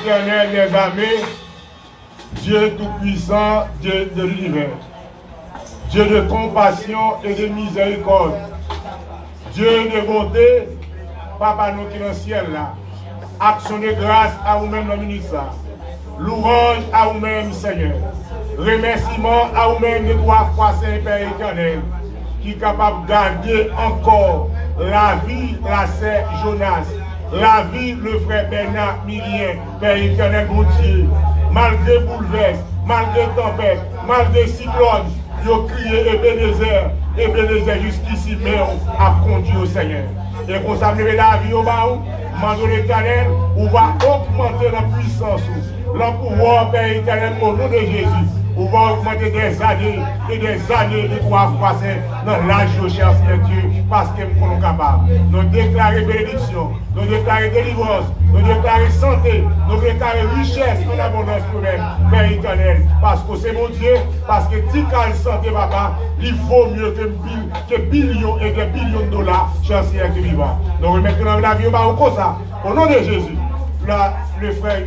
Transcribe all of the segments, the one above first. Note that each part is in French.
Éternel des armées, Dieu tout-puissant, Dieu de l'univers, Dieu de compassion et de miséricorde, Dieu de bonté, Papa nous qui est dans le ciel là, action de grâce à vous-même dans le ministère, louange à vous-même Seigneur, remerciement à vous-même de toi, Saint Père éternel, qui est capable de garder encore la vie, la sœur Jonas, la vie, le frère Bernard Milien, Père éternel, mon Dieu, malgré bouleverse, malgré tempête, malgré cyclone, ils ont crié Ebenezer jusqu'ici, mais on a conduit au Seigneur. Et qu'on s'amène la vie au bas, mandons l'éternel, on va augmenter la puissance, le pouvoir, Père éternel, au nom de Jésus. On va augmenter des années et des années de pouvoir passer dans l'âge de cher Seigneur Dieu, parce que nous sommes capables. Nous déclarer bénédiction, nous déclarer délivrance, nous déclarer santé, nous déclarer richesse en abondance pour nous, Père éternel. Parce que c'est mon Dieu, parce que si quand santé, papa, il faut mieux que billions et des billions de dollars, cher Seigneur Dieu vivant. Nous remettons la vie au ça, au nom de Jésus. Là, le frère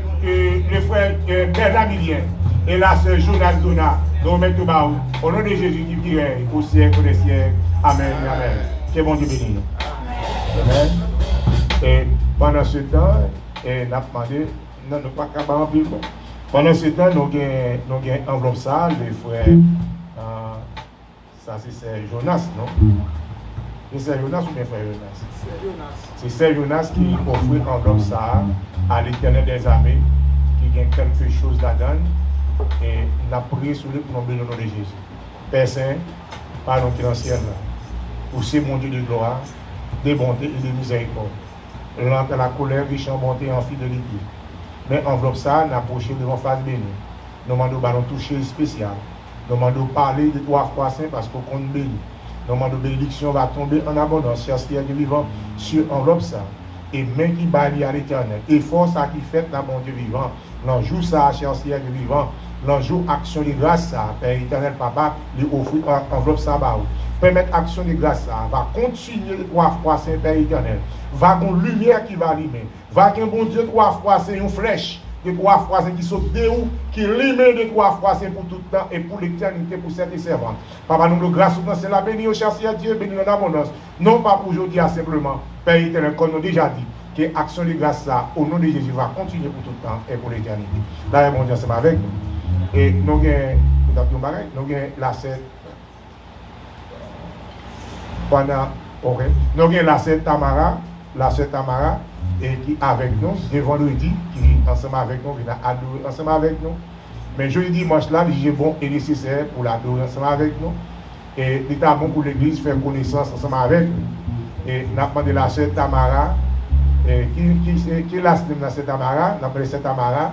Bernard Milien et la sœur Jonas Dona, nous remettons au nom de Jésus qui vit au siècle des siècles. Amen. Amen. Que bon Dieu bénisse. Amen. Et pendant ce temps, nous avons demandé, nous ne pas capable de vivre. Pendant ce temps, nous avons enveloppe ça, le frère, ça c'est Jonas, non? C'est Jonas ou bien frère Jonas? C'est Sœur Jonas qui offre enveloppe ça à l'Éternel des armées, qui gagne quelque chose là-dedans. Et nous avons prié sur lui pour nous bénir au nom de Jésus. Père Saint, pardon qui est dans le ciel là, pour c'est mon Dieu de gloire, de bonté et de miséricorde. Lent à la colère, riche en bonté et en fidélité. Mais enveloppe ça, nous approché devant face bénie. Nous demandons ballon toucher spécial. Nous demandons parler de toi, Frère Saint, parce qu'on compte béni. Nous demandons bénédiction va tomber en abondance, cher Seigneur de vivant, sur enveloppe ça. Et main qui baille à l'éternel. Et force à qui fait la bon Dieu vivant. L'enjoue ça, cher Seigneur de vivant. L'enjoue action de grâce ça. Père éternel, papa, lui offrir enveloppe ça. Permettre action de grâce ça. Va continuer de trois fois, Saint Père éternel. Va une lumière qui va allumer. Va qu'un bon Dieu trois fois, c'est une flèche. De trois fois, c'est qui saute de où, qui lime de trois fois, c'est pour tout le temps et pour l'éternité, pour cette servante. Papa, nous nous grâce au c'est la béni au cher Dieu, béni en abondance. Non pas pour aujourd'hui, simplement, Père éternel, comme nous déjà dit, que l'action de grâce, ça, au nom de Jésus, va continuer pour tout le temps et pour l'éternité. Là, mon Dieu, c'est avec nous. Et nous avons la scène. Pendant, ok, nous avons la scène Tamara, et qui avec nous, de vendredi, qui ensemble avec nous, vient adorer ensemble avec nous. Mais jeudi, dimanche là, il est bon et nécessaire pour l'adorer ensemble avec nous. Et il est bon pour l'église faire connaissance ensemble avec nous. Et nous avons demandé la sœur Tamara, qui est la sœur Tamara, nous avons appelé sœur Tamara,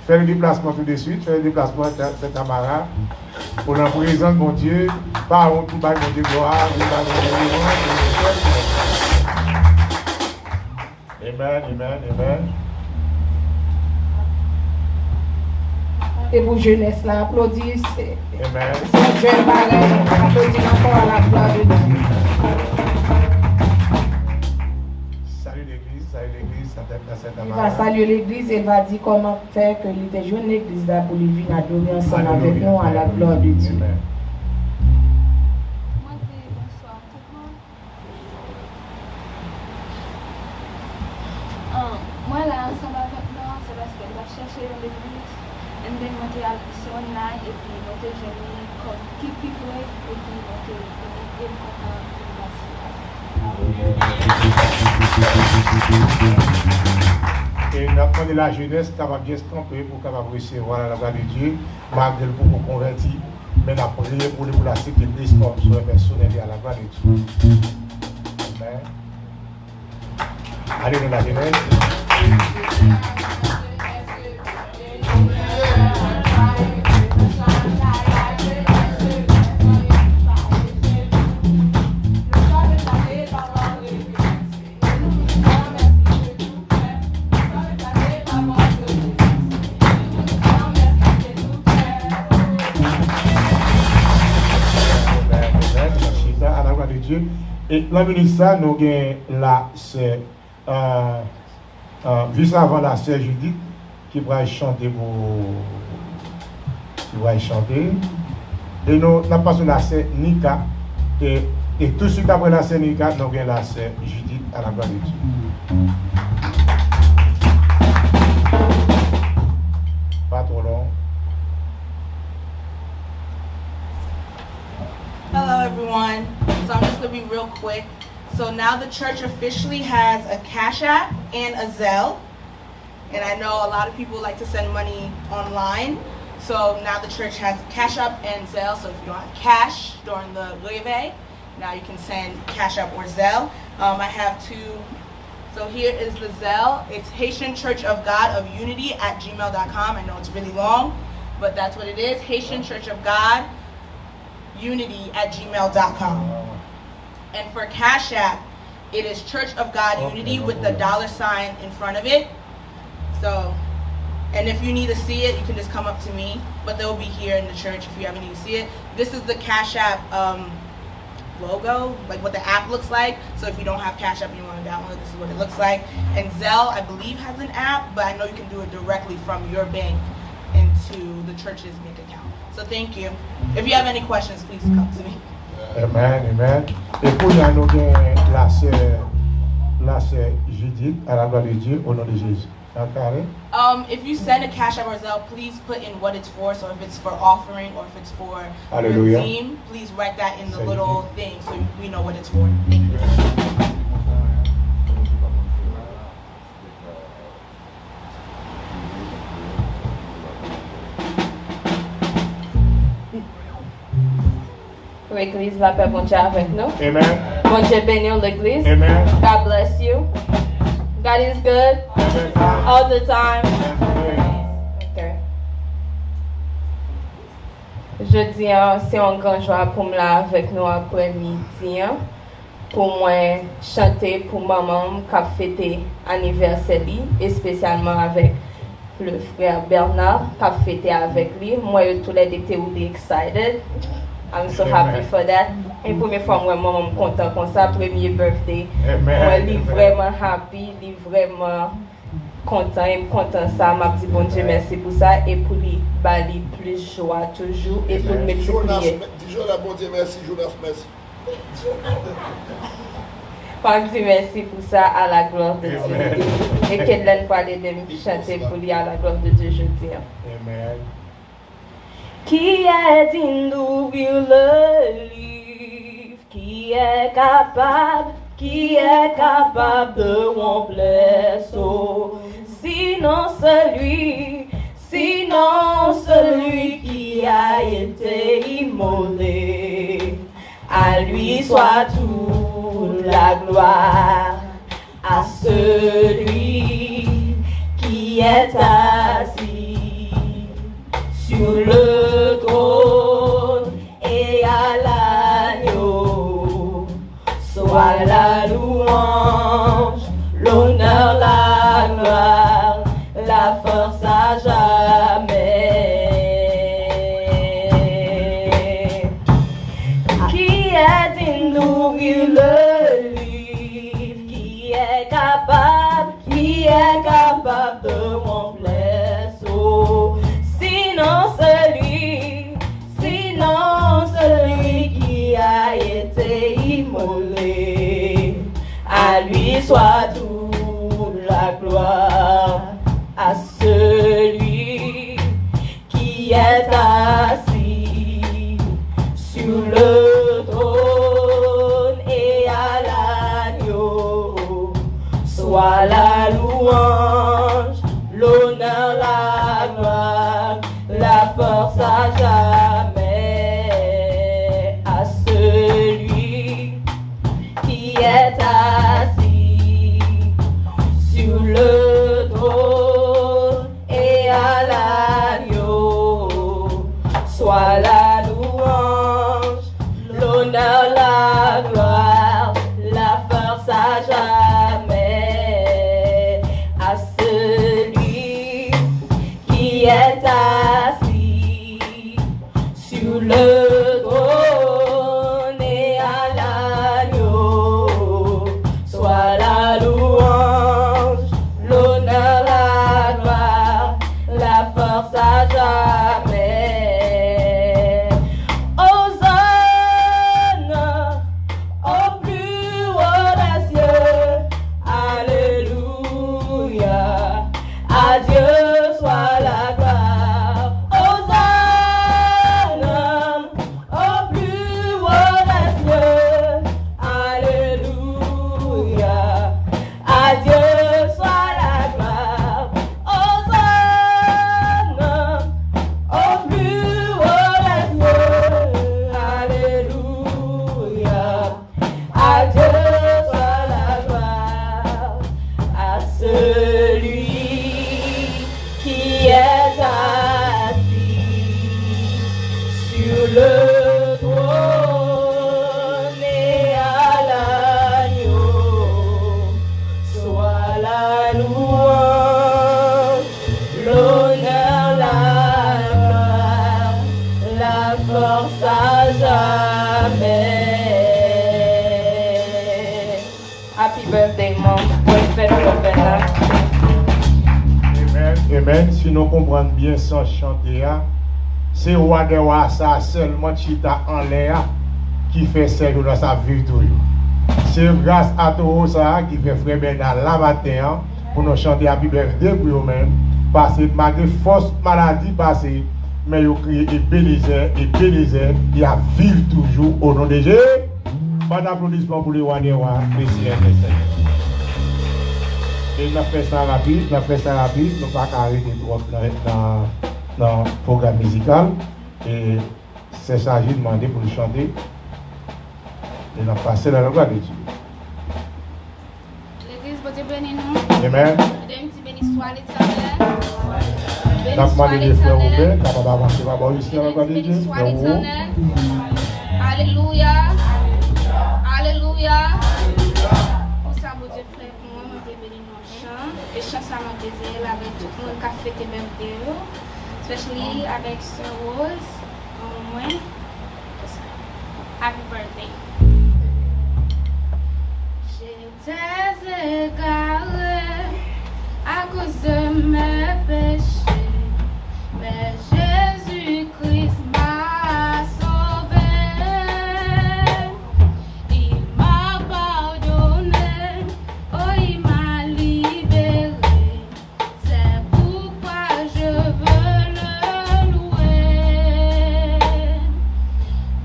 faire le déplacement tout de suite, faire le déplacement de sœur Tamara, pour la présence de mon Dieu, par tout bas mon Dieu gloire, Amen. Et pour jeunesse là, applaudissez. Amen. C'est jeune pareil, applaudissez encore à la gloire de Dieu. Salut l'église, ça t'aime dans cette Il va saluer l'église et il va dire comment faire que les jeunes l'église là pour les venir adorer ensemble avec nous à la gloire de Dieu. Amen. Moi là, ensemble avec nous, c'est parce qu'elle va chercher dans l'église, et puis monter à sur online, et puis monter jamais comme keep people, et puis monter et nous avons demandé la jeunesse capable bien se tromper pour capable recevoir la gloire de Dieu, malgré le pour convertir, mais nous avons prié pour la sécurité sur les personnes à la gloire de Dieu. Amen. Allez dans la jeunesse. À la gloire de Dieu. Et la ministre, nous avons là, c'est juste avant la sœur Judith, qui va chanter pour. Qui va chanter. Et nous n'avons pas la sœur Nika. Et tout de suite après la sœur Nika, nous avons la sœur Judith à la gloire de Dieu. Pas trop long. Hello everyone. So I'm just going to be real quick. So now the church officially has a Cash App and a Zelle. And I know a lot of people like to send money online. So now the church has Cash App and Zelle. So if you don't have cash during the levee, now you can send Cash App or Zelle. I have two. So here is the Zelle. It's Haitian Church of God of Unity at gmail.com. I know it's really long, but that's what it is. Haitian Church of God Unity at gmail.com. And for Cash App, it is Church of God Unity with the $sign in front of it. So, and if you need to see it, you can just come up to me, but they'll be here in the church if you ever need to see it. This is the Cash App logo, like what the app looks like. So if you don't have Cash App and you want to download it, this is what it looks like. And Zelle, I believe, has an app, but I know you can do it directly from your bank into the church's bank account. So thank you. If you have any questions, please come to me. Amen, amen. Et pour nous avons la sœur Judith à la gloire de Dieu au nom de Jésus. If you send a Cash App or Zelle, please put in what it's for. So if it's for offering or if it's for Hallelujah. your team, please write that in the little thing so we know what it's for. L'église, la paix, bon Dieu avec nous. Amen. Bon Dieu bénit l'église. Amen. God bless you. God is good all the time. Okay. Je dis, c'est un grand joie pour moi avec nous après-midi. Pour moi, chanter pour maman qui a fêté anniversaire et spécialement avec le frère Bernard qui a fêté avec lui. Moi, tous les deux étaient excited. I'm so happy for that. Et première fois, moi, je suis content comme ça, premier birthday. Moi, je suis vraiment happy, je suis vraiment content et content ça. Je dis bon Dieu merci pour ça et pour lui, bali plus joie toujours et pour le multiplier. Dis-je la bon Dieu merci, Jonas merci. Je dis merci pour ça à la gloire de Dieu. Et qu'elle donne parler de me chanter pour lui à la gloire de Dieu, je dis. Amen. Qui est digne d'ouvrir le livre, qui est capable de remplir son, sinon celui qui a été immolé. À lui soit toute la gloire, à celui qui est assis sur le trône et à l'agneau, soit la louange, l'honneur, la gloire, la force à jamais. Qui est digne d'ouvrir le livre, qui est capable de remplir son. Sinon celui qui a été immolé, à lui soit toute la gloire, à celui qui est assis sur le trône et à l'agneau, soit la louange, l'honneur, la gloire, la force à jamais, à celui qui est assis sur le trône et à l'agneau, soit la louange, l'honneur, la gloire, la force à jamais, à celui qui est assis sur le trône et à l'agneau, soit la louange, l'honneur, la gloire, Amen. Si nous comprenons bien sans chanter, c'est roi de roi ça seulement chita en l'air qui fait servir dans sa vie toujours. C'est grâce à tout ça qui fait frère Bernard la matin pour nous chanter la Bible pour nous-mêmes. Parce que malgré force maladie passée, mais ils crient Ebenezer, il a vivre toujours au nom de Jésus. Bon applaudissement pour les rois des rois, Seigneur. Et nous fait ça rapide, nous ne pas arrêter trop dans le programme musical. Et c'est ça que j'ai demandé pour nous chanter. Et nous passons dans la gloire de Dieu. L'église, Dieu bénit nous. Amen. Béni soit l'Éternel. Nous avons demandé les frères Robert, nous avons avancé par rapport ici dans la gloire de Dieu. Béni soit l'Éternel. Alléluia. Alléluia. Pour ça, mon Dieu, frère, pour moi, je bénis mon chant. Et chant, ça m'a plaisir avec tout le monde qui a fêté même vidéo. Especially avec Sir Rose. Au moins. Happy birthday. J'étais égaré à cause de mes péchés, mais Jésus-Christ m'a sauvé. Il m'a pardonné, oh il m'a libéré. C'est pourquoi je veux le louer.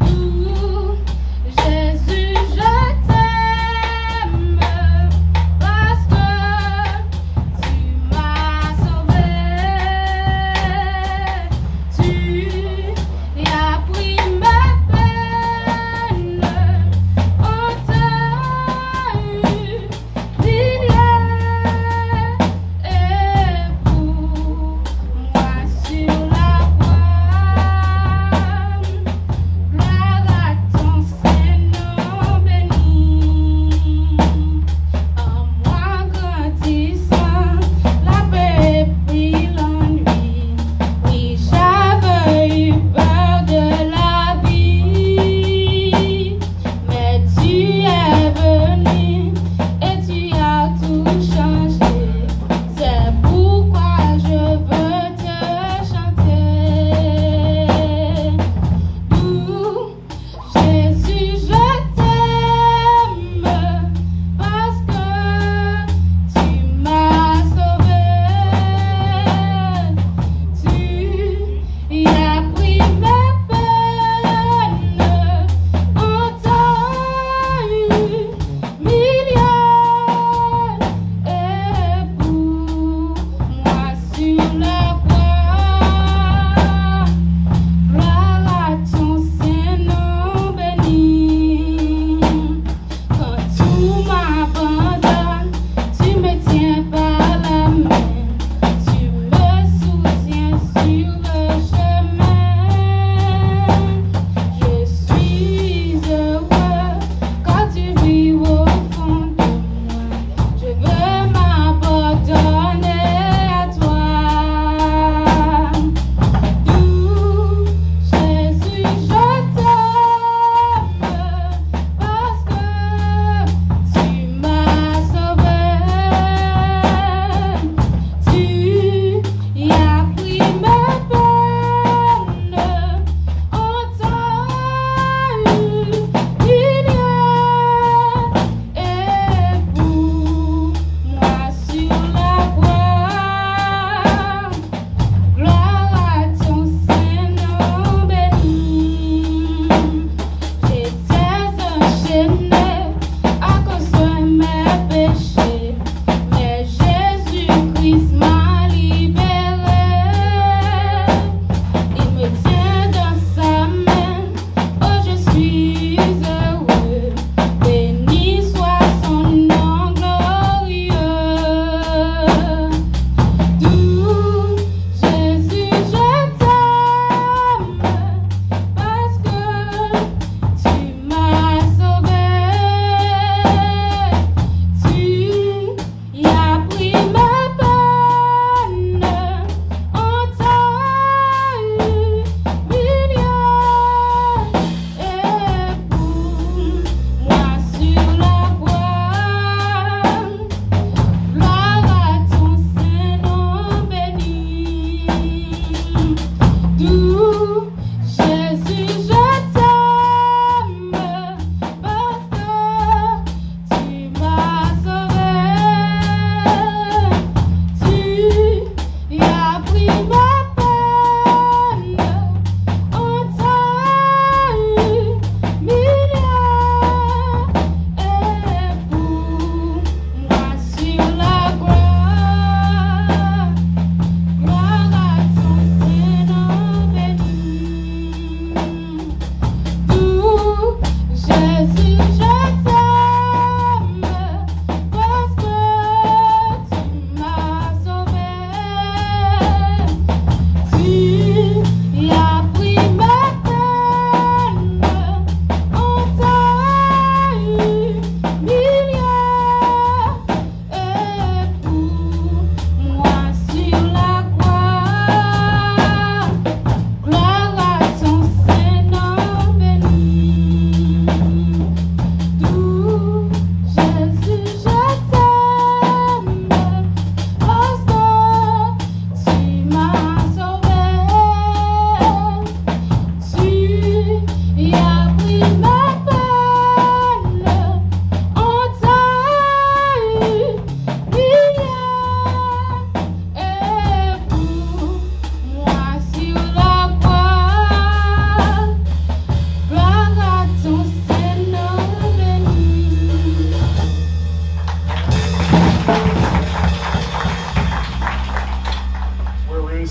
Ouh, Jésus, je t'aime parce que tu m'as sauvé.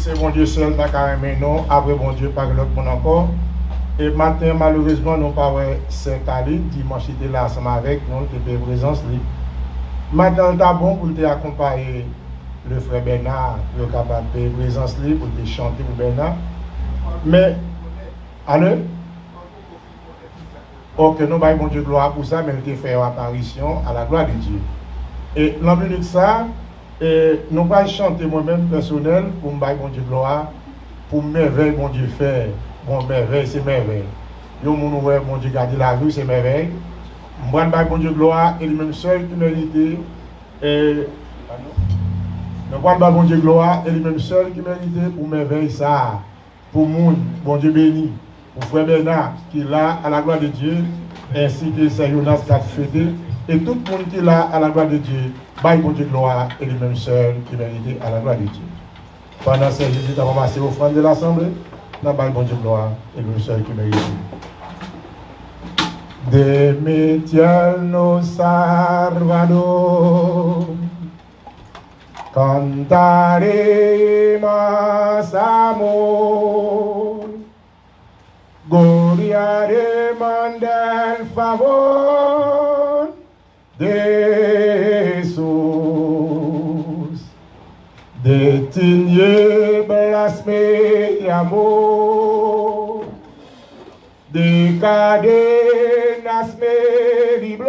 c'est mon Dieu seul, pas carrément non. Après, bon Dieu, pas l'autre monde encore. Et matin, malheureusement, nous pas Saint-Ali. Dimanche, il était là ensemble avec nous, il était présence. Maintenant, c'est bon pour t'accompagner le frère Bernard, pour capable de présence pour te chanter pour Bernard. Mais, allez? Ok, nous avons bon Dieu gloire pour ça, mais nous avons fait une apparition à la gloire de Dieu. Et dans le minute ça, nous allons chanter moi-même personnel pour me bon Dieu gloire, pour merveille, bon Dieu fait. Bon, merveille, c'est merveille. Yo, mon nouveau, bon Dieu garde la vie, c'est merveille. Nous allons bon Dieu gloire, et lui-même seul qui mérite. Nous allons bon Dieu gloire, et lui-même seul qui mérite pour merveille ça. Pour moun, bon Dieu béni. Pour frère Bernard, qui est là à la gloire de Dieu, ainsi que Saint Jonas qui a fêté, et tout le monde qui est là à la gloire de Dieu, bye bon Dieu gloire, et lui-même seul qui mérite à la gloire de Dieu. Pendant ces visites, on va ramasser l'offrande de l'Assemblée, nous bye bon Dieu gloire, et lui-même seul qui mérite. De mi tierno Salvador, cantaremos amor. Gloria demanda el favor de Jesús, de tinieblas me llamó, de cadenas me libró,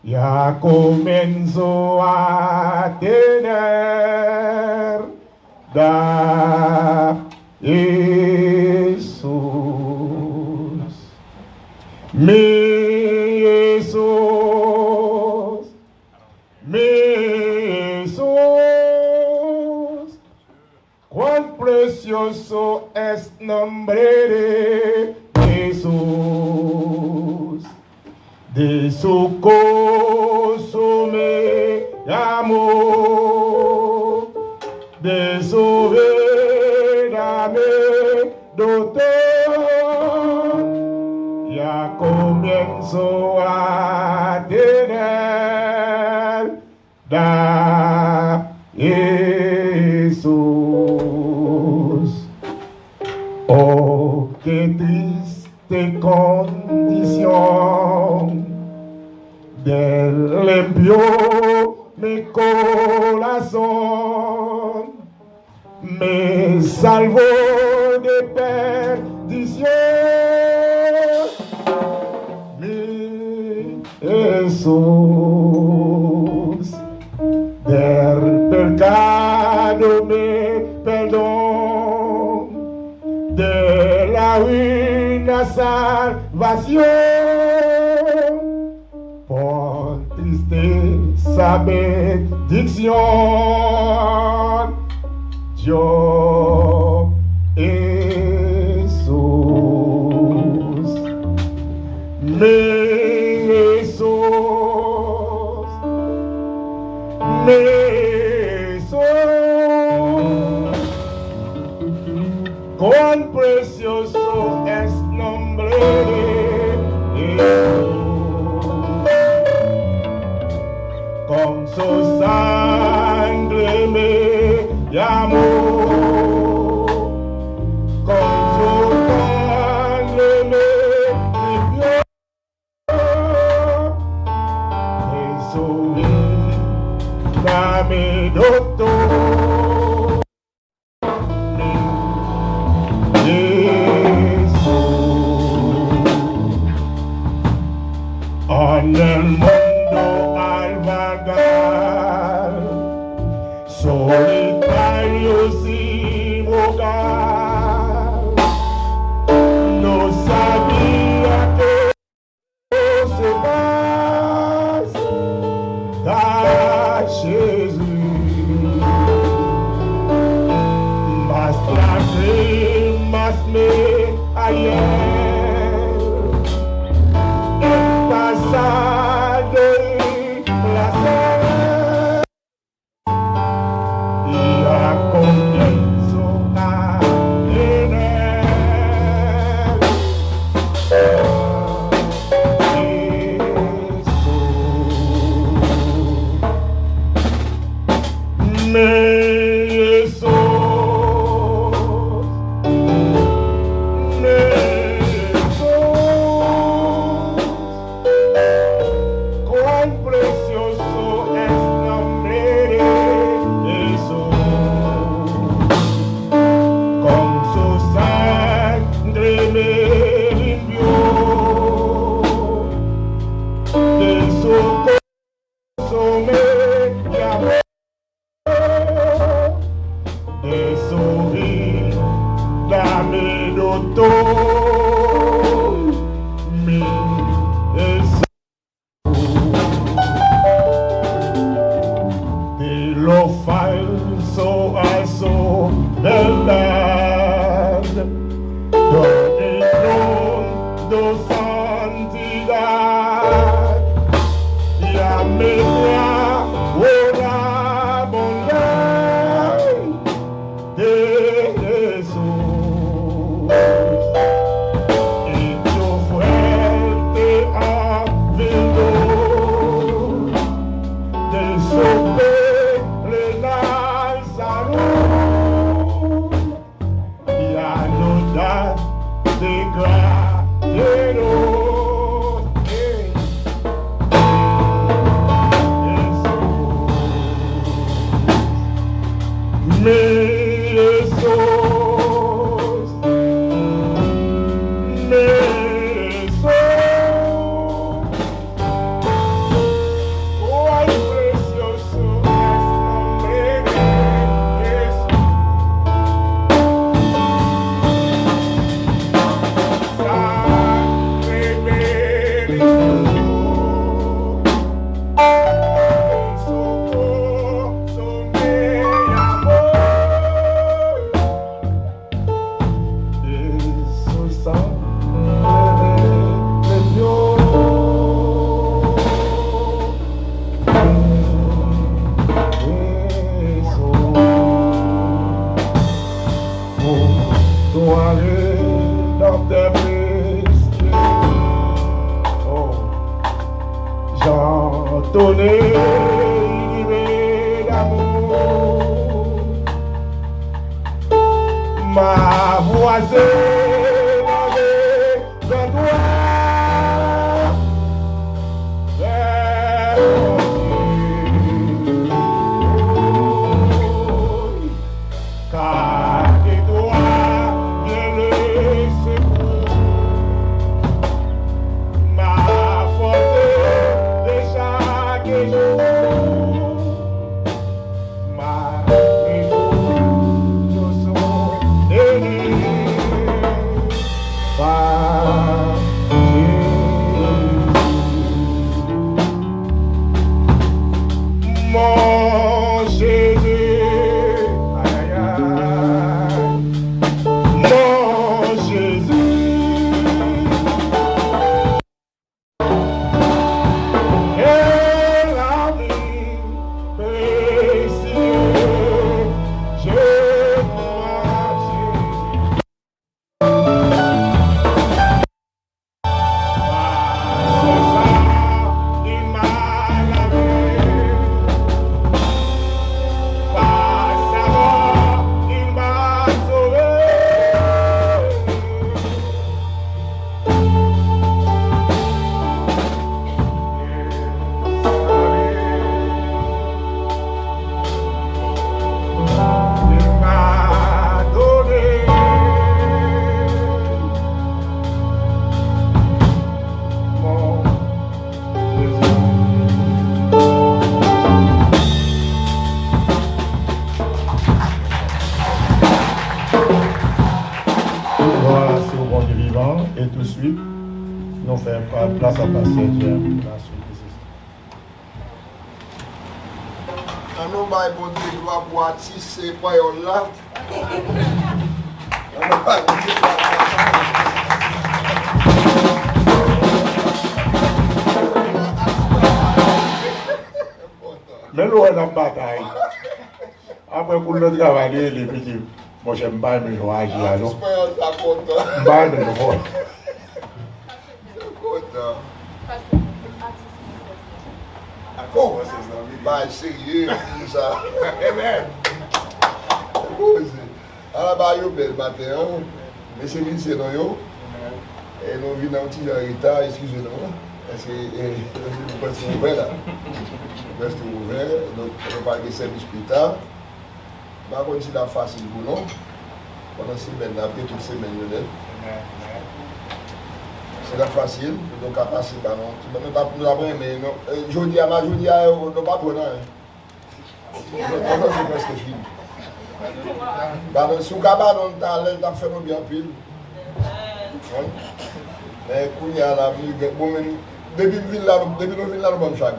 ya comenzó a tener Jesús, mi Jesús, mi Jesús, cuán precioso es nombre de Jesús, de su gozo me llamó, de su doctor, ya comienzo a tener Jesús. Oh, qué triste condición del limpio mi corazón, me salvó de perdición, mi Jesús, del pecado me perdón, de la ruina salvación, por tristeza bendición, yo Jesús, mi Jesús, mi Jesús, cuán precioso es nombre de Jesús, con su sangre me llamó, con su sangre me limpió, Jesús, dame doctor, Jesús, en el mundo al vagar, solitario sin hogar, no sabía que se vas a Jesús, mas lágrimas me ayer, el pasado y placer. Comienzo a tener Jesús, mi mi eso. De lo falso a su verdad, donde no santidad, y a media una bondad de Jesús. Y yo fuerte habiendo de soberanal salud, y a no dar de gracias. Ma voisine de car de toi vient le secours. Ma force de chaque jour, ma mon Jésus, aïe, aïe, mon Jésus, et la vie précieuse, je crois Jésus. Et tout de suite, nous faisons place à passer. Nous avons dit gloire pour attiser pas là. Mais nous sommes en bataille. Après, pour le travailler, les petits, moi j'aime pas mes gens agir là, non? Pas mes gens. Bah, sérieux, ça. Alors, bah, yo, bel matin, mais c'est venu, c'est non, yo. Et nous venons un petit retard, excusez-nous. Parce que nous restons ouverts là. Nous restons ouverts, donc on va parler de service plus tard. Par contre, c'est facile pour nous. Pendant ces semaines, après toutes ces semaines, c'est facile, donc à passer par nous. Nous avons aimé, je dis à ma journée, on n'a pas pour nous. C'est presque fini. Si on a un talent, on a fait bien pile. Mais quand il y a la vie, depuis que là, nous sommes chaque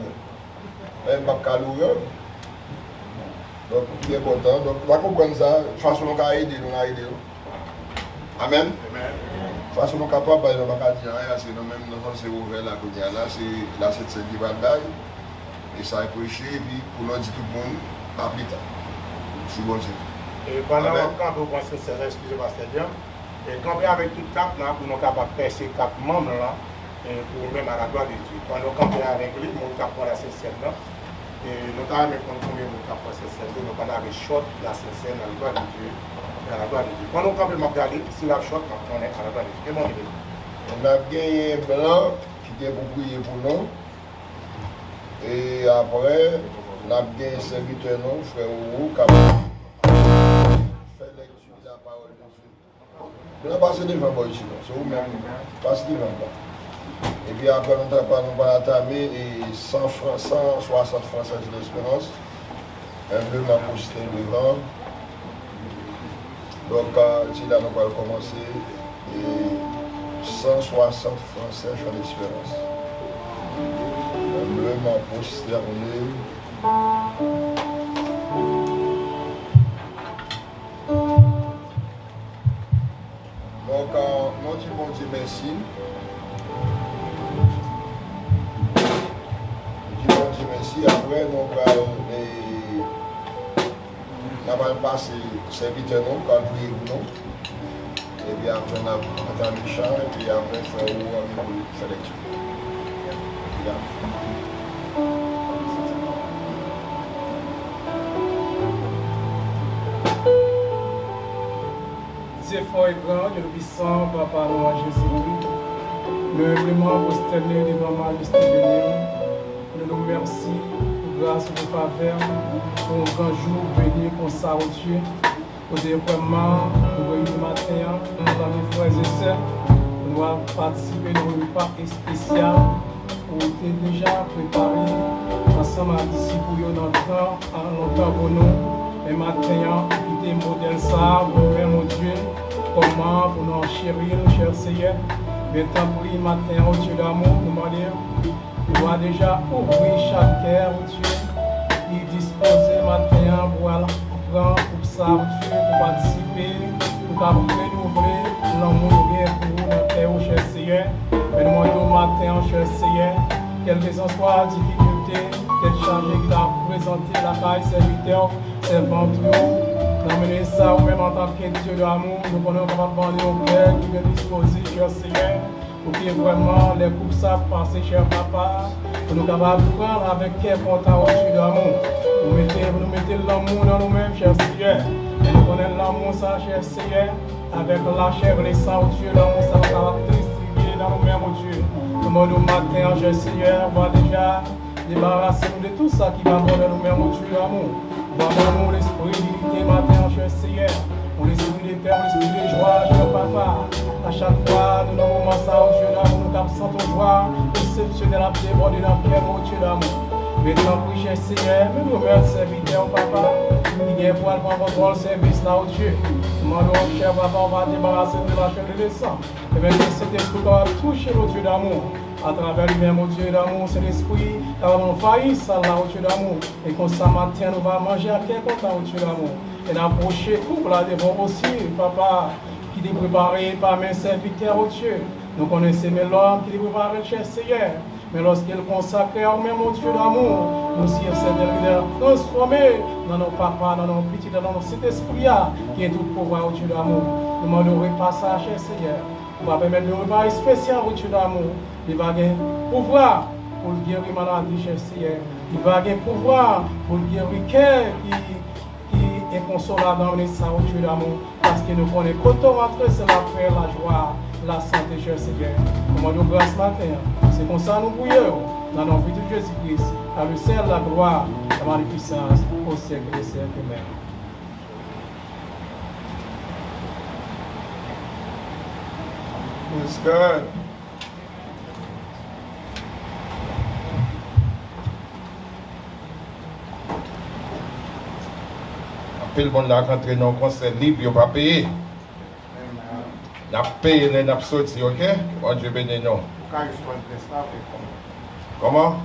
mais je ne donc, il est content. Donc, on va comprendre ça. De toute façon, on va aider, nous va aider. Amen. De toute façon, on est capable, on va dire rien, c'est nous-mêmes, nous sommes ouverts là, c'est la 7 qui va le et ça est prêché, et puis pour nous dire tout le monde, à plus tard. C'est bon Dieu. Et pendant quand vous pensez que c'est excusez-moi, c'est bien, et quand on avec toute cap là, pour nous capables de percer cap membre là, et pour même à la gloire de Dieu. Quand nous campons avec lui, nous campons la scène là. Et nous avons même combien de temps pour cette scène, nous avons avec short la scène à la gloire de Dieu. À la gloire de Dieu. Quand nous campons, nous regardons, si la short, on est à la gloire de Dieu. Quelle est mon idée? On a gagné un blanc qui était pour prier pour nous. Et après, on a gagné un serviteur, nous, frère Ouro, qui a fait lecture de la parole de Dieu. On a passé devant moi ici, c'est vous-même, passé devant moi. Et puis après, nous avons entamé 160 Français de l'Espérance. Un bleu m'a posté devant. Donc, là, nous allons commencer. Et 160 Français de l'Espérance. Un bleu m'a posté donc, nous disons merci. Merci. Après, nous allons passer serviteur quand nous nous. Et puis après, on a entendu le chant, et puis après, faire lecture. Dieu fort et grand, Dieu puissant, Papa, nous à Jésus-Christ. Le humblement prosterné devant majesté bénie. Nous nous remercions pour grâce et pour faveur, pour un grand jour béni pour ça, oh Dieu. Au déploiement, nous réunissons matin, nous avons frères et sœurs, nous avons participé à un repas spécial où on était déjà préparé ensemble à disciples dans le temps, en longtemps pour nous. Et maintenant, qui était modèle ça, nous-mêmes, mon Dieu, comment pour nous chérir, cher Seigneur. Maintenant, prie matin, au Dieu d'amour, nous demandons. Tu dois déjà ouvrir chaque cœur, oh Dieu, et disposer matin pour prendre pour ça, oh Dieu, pour participer, pour renouveler l'amour bien pour nous dans terre, oh cher Seigneur. Mais nous demandons matin, oh cher Seigneur, quelle que soit la difficulté, quelle charge qui t'a présenté la caille serviteur, servant tout, d'amener ça, ou même en tant que Dieu d'amour, nous prenons capable de vendre au cœur qui est disposé, cher Seigneur. Pour que vraiment les coupes savent passer, cher papa, pour nous capables de prendre avec quel content au-dessus d'amour. Vous nous mettez l'amour dans nous-mêmes, cher Seigneur. Et nous connaissons l'amour, ça, cher Seigneur, avec la chair et le sang, au Dieu, l'amour, ça va distribuer dans nous-mêmes, au Dieu. Nous demandons matin, cher Seigneur, on va déjà débarrasser nous de tout ça qui va prendre nous-mêmes, au Dieu, l'amour. On va prendre l'esprit d'unité matin, cher Seigneur. Pour l'esprit de paix, pour l'esprit de joie, cher papa. À chaque fois, nous avons moment ça, au Dieu d'amour, nous captons ton joie, exceptionnel à déborder dans le cœur, au Dieu d'amour. Maintenant, oui, cher Seigneur, nous remercions serviteur, papa, qui vient pour prendre le service là, au Dieu. Nous demandons, cher papa, on va débarrasser de la chair et de sang. Et maintenant, cet esprit va toucher au Dieu d'amour. À travers lui-même, au Dieu d'amour, c'est l'esprit qui va nous faillir, ça là, au Dieu d'amour. Et comme ça, matin, nous allons manger à quel content, au Dieu d'amour. Et d'approcher couple là devant aussi, papa, qui est préparé par mes serviteurs, au Dieu. Nous connaissons l'homme qui est préparé, cher Seigneur. Mais lorsqu'il consacre au même au Dieu d'amour, nous sommes serviteurs transformés dans nos papas, dans nos petits, dans nos cet esprit-là, qui est tout pouvoir au Dieu d'amour. Nous demandons le passage, cher Seigneur. On va permettre le repas spécial au Dieu d'amour. Il va gagner pouvoir pour guérir maladie, cher Seigneur. Il va gagner pouvoir pour guérir cœur qui est consolable dans les sangs au Dieu d'amour. Parce que nous connaissons quand on rentre, c'est la paix, la joie, la santé, cher Seigneur. Nous demandons grâce matin. C'est comme ça nous prions dans notre vie de Jésus-Christ. À le ciel, la gloire, la magnificence, au siècle des siècles. Amen. Praise God. Après le monde là, rentré dans le concert libre, il n'a pas payé. N'a payé, n'a sorti, ok? Bon Dieu béni nous. Comment?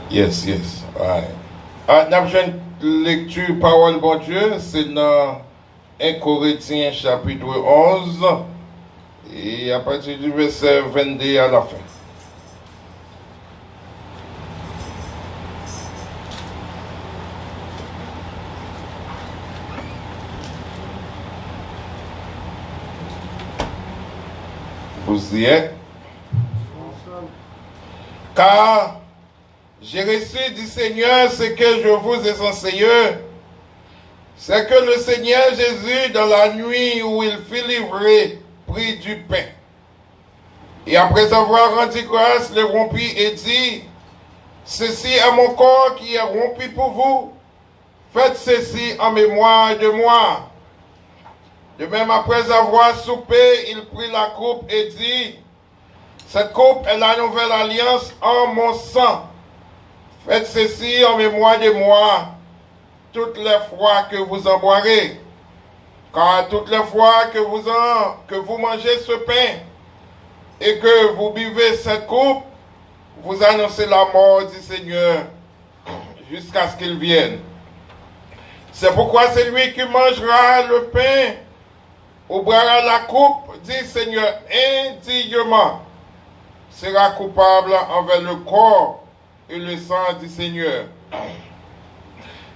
Yes, yes. Right. N'a une lecture parole bon Dieu, c'est dans 1 Corinthiens chapitre 11 et à partir du verset 22 à la fin. Vous y êtes? Car j'ai reçu du Seigneur ce que je vous ai enseigné, c'est que le Seigneur Jésus, dans la nuit où il fut livré, prit du pain. Et après avoir rendu grâce, le rompit et dit, ceci est mon corps qui est rompu pour vous. Faites ceci en mémoire de moi. De même, après avoir soupé, il prit la coupe et dit, cette coupe est la nouvelle alliance en mon sang. Faites ceci en mémoire de moi, toutes les fois que vous en boirez. Car toutes les fois que vous mangez ce pain et que vous buvez cette coupe, vous annoncez la mort du Seigneur jusqu'à ce qu'il vienne. C'est pourquoi celui qui mangera le pain ou boira la coupe, dit Seigneur, indignement, sera coupable envers le corps et le sang du Seigneur.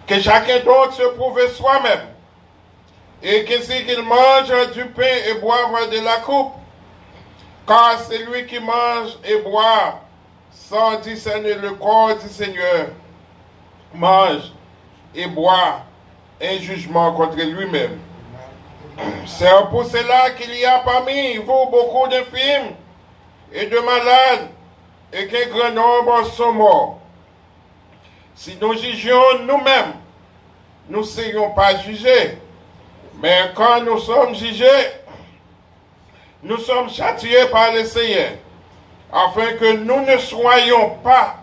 Que chacun donc se prouve soi-même, et que si qu'il mange du pain et boive de la coupe, car celui qui mange et boit sans discerner le corps du Seigneur, mange et boit un jugement contre lui-même. C'est pour cela qu'il y a parmi vous beaucoup d'infirmes et de malades, et qu'un grand nombre sont morts. Si nous jugions nous-mêmes, nous ne serions pas jugés. Mais quand nous sommes jugés, nous sommes châtiés par le Seigneur, afin que nous ne soyons pas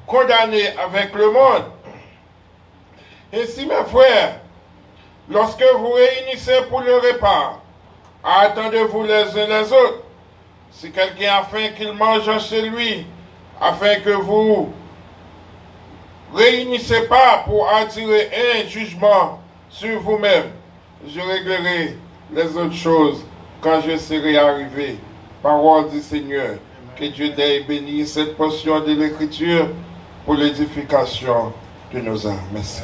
condamnés avec le monde. Ainsi, mes frères, lorsque vous réunissez pour le repas, attendez-vous les uns les autres. Si quelqu'un a faim, qu'il mange chez lui, afin que vous réunissez pas pour attirer un jugement sur vous-même. Je réglerai les autres choses quand je serai arrivé. Parole du Seigneur. Que Dieu t'ait béni cette portion de l'Écriture pour l'édification de nos âmes. Merci.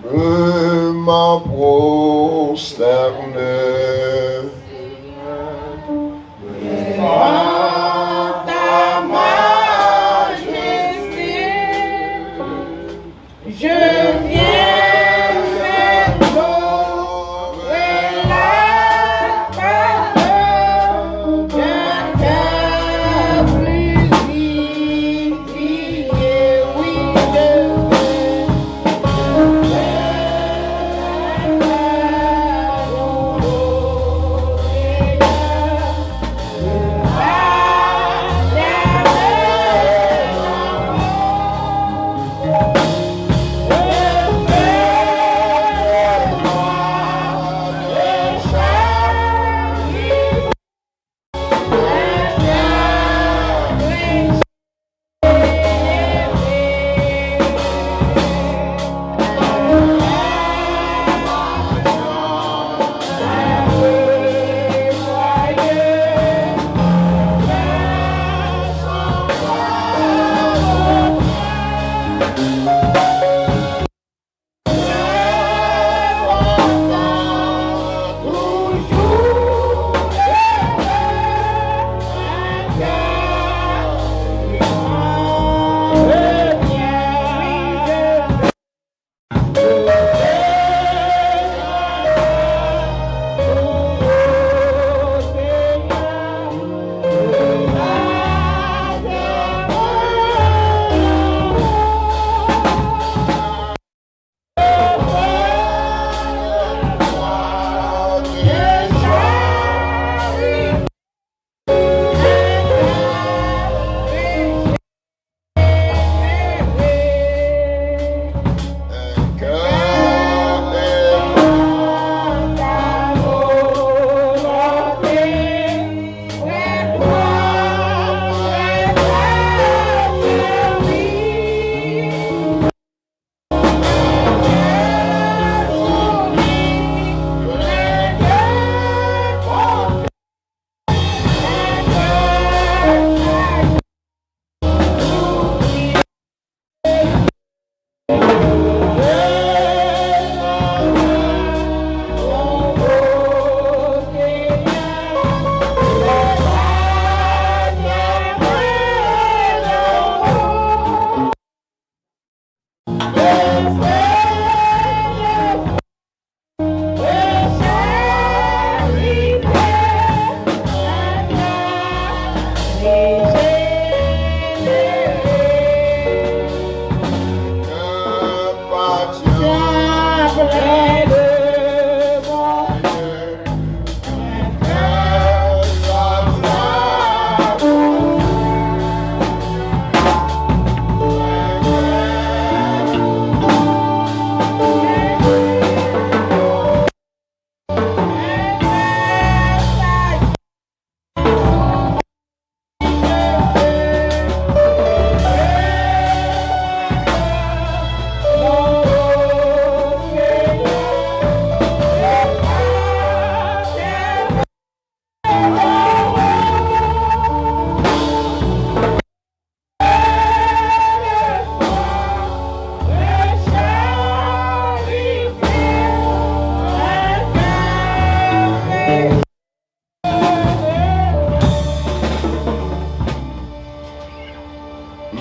Ma prosterne devant ta majesté, je viens implorer la faveur d'un cœur purifié. Oui, je veux.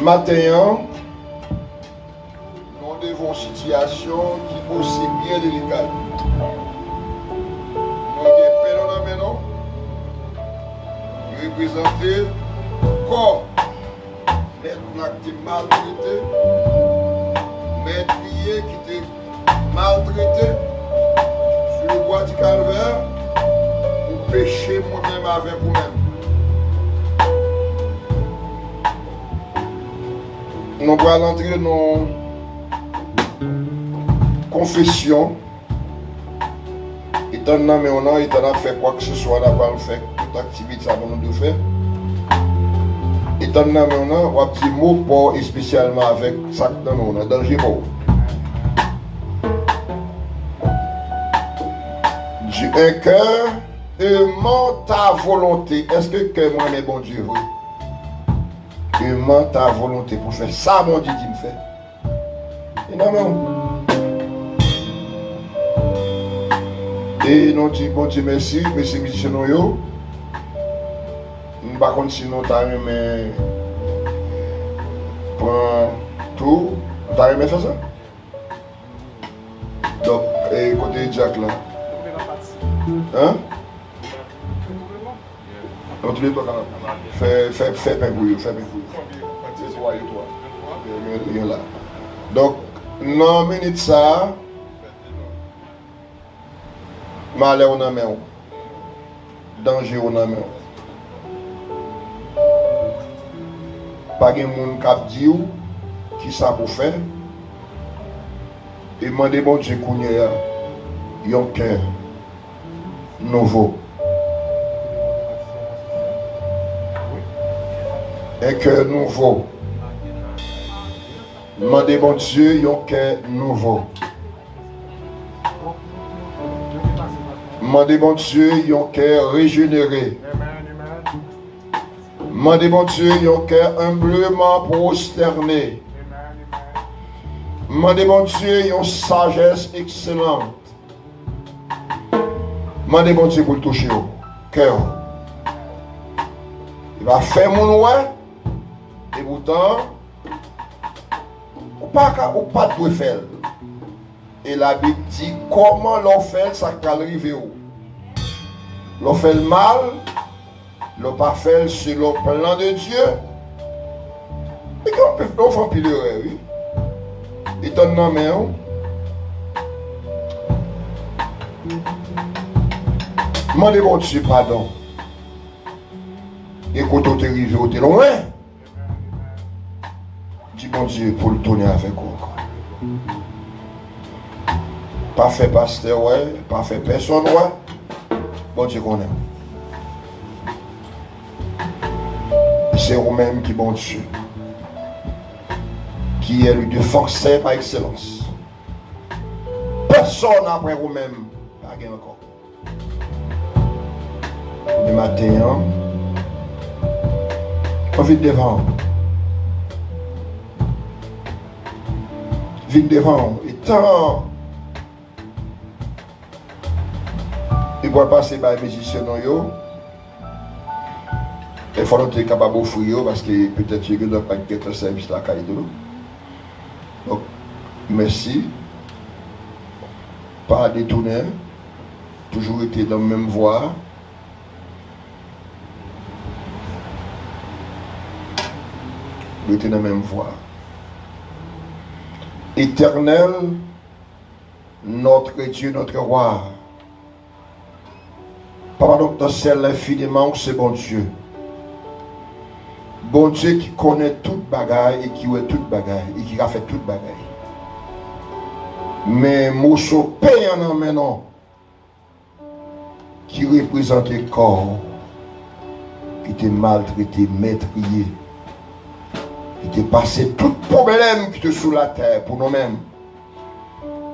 Matin, nous devons une situation qui est aussi bien délicate. Nous avons des maintenant qui représentent corps, mettre qui est maltraité, mettre qui était maltraité sur le bois du calvaire pour pécher moi-même avec vous-même. Nous allons entrer dans confession. Étant donné qu'on a fait quoi que ce soit, on n'a pas fait toute activité ça nous devons faire. Étant donné qu'on a un petit mot pour et spécialement avec ça que nous avons danger pour. Un cœur aimant ta volonté. Est-ce que le cœur moi est bon Dieu? Oui. Aimant ta volonté pour faire ça, mon Dieu, dit me fait. Et non, non. Et nous disons, bon Dieu, merci, merci, monsieur Noyo. Nous ne pas continuer, nous avons aimé prendre tout. Nous avons aimé faire ça. Donc, écoutez Jack là. Hein? Tous les deux, fais pain pour eux, fais pain pour eux. C'est toi et toi. Là. Donc, non, minute ça, malheur on a main, danger on a main. Pas de monde qui dit qui ça pour faire. Et demandez bon Dieu qu'on ait un cœur nouveau. Un cœur nouveau. Demandez bon Dieu, un cœur nouveau. Demandez bon Dieu, un cœur régénéré. Demandez bon Dieu, un cœur humblement prosterné. Demandez bon Dieu, une sagesse excellente. Demandez bon Dieu pour le toucher au cœur. Il va faire mon loin. Et pourtant, on ne peut pas tout faire. Et la Bible dit comment l'on fait ça peut arriver. L'on fait le mal, l'on pas fait selon le plan de Dieu. Et qu'on peut faire pile d'erreur, oui. Et ton nom est où? Demandez bon Dieu pardon. Et quand on est arrivé, on est loin. Dis bon Dieu pour le tourner avec vous encore. Pas fait pasteur, ouais. Pas fait personne, ouais. Bon Dieu qu'on aime. C'est vous-même qui bon Dieu. Qui est le Dieu forcé par excellence. Personne après vous-même. Pas gain encore. Le matin, on vit devant. Vite devant. Et tant. Il va passer par les musiciens. Il faut être capable d'offrir parce que peut-être qu'il ne doit pas être un service à la qualité. Donc, merci. Pas détourner. Toujours été dans la même voie. Nous étions dans la même voie. Éternel, notre Dieu, notre roi. Papa, notre ciel, infiniment, c'est bon Dieu. Bon Dieu qui connaît toute bagaille et qui est toute bagaille et qui a fait toute bagaille. Mais Mousso paye en maintenant qui représente le corps qui était maltraité, maîtrisé, qui était passé tout problème qui était sous la terre pour nous-mêmes.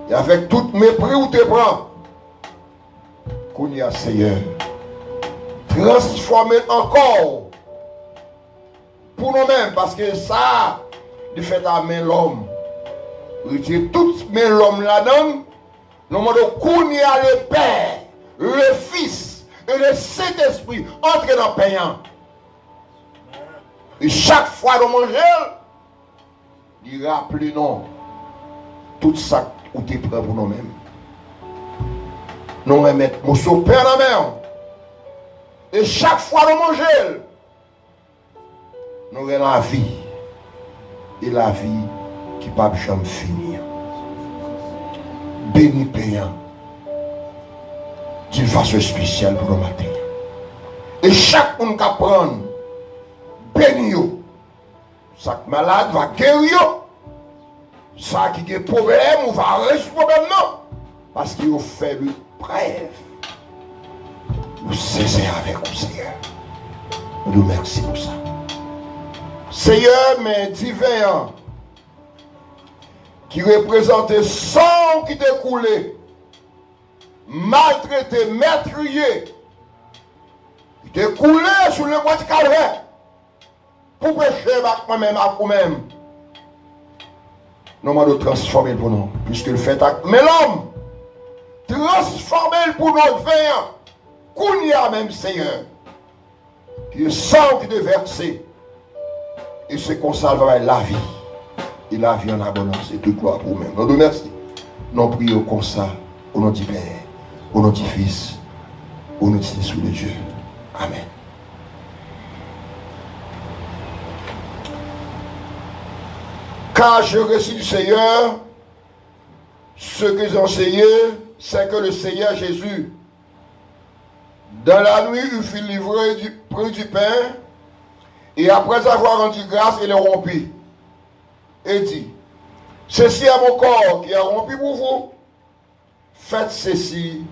Et avec tout mépris où tu prends, qu'on y a Seigneur, transformer encore pour nous-mêmes, parce que ça, il fait à main l'homme. Retire tout mais l'homme là-dedans, nous demandons qu'on y a le Père, le Fils et le Saint-Esprit entre dans le payant. Et chaque fois nous mangeons, il rappelle non tout ça où tu prends pour nous-mêmes. Nous remettons mon Père dans la main. Et chaque fois nous mangeons, nous avons la vie. Et la vie qui ne peut jamais finir. Béni payant. D'une façon spéciale pour le matin. Et chaque monde qui apprend, béni yo. Chaque malade va guérir. Ça qui a des problèmes, on va résoudre ce problème non. Parce qu'il a fait le bref. Nous saisir avec vous, Seigneur. Nous remercions pour ça. Seigneur, mais divin, qui représentait sang qui t'est coulé, maltraité, meurtrier, qui t'est coulé sur le bois de calvaire, pour pécher avec moi-même, à vous-même. Nous allons transformer pour nous, puisque le fait acte. Mais l'homme, transformer pour notre veillant, qu'on y a même Seigneur, qui est sang qui est versé. Et c'est qu'on salvera la vie. Et la vie en abondance. Et toute gloire pour nous-mêmes. Nous remercions. Nous prions comme ça. Au nom du Père. Au nom du Fils. Au nom du Esprit de Dieu. Amen. Car je récite du Seigneur, ce que j'ai enseigné, c'est que le Seigneur Jésus, dans la nuit, il fut livré pris du pain, et après avoir rendu grâce, il le rompit. Et dit, ceci est mon corps qui est rompu pour vous. Faites ceci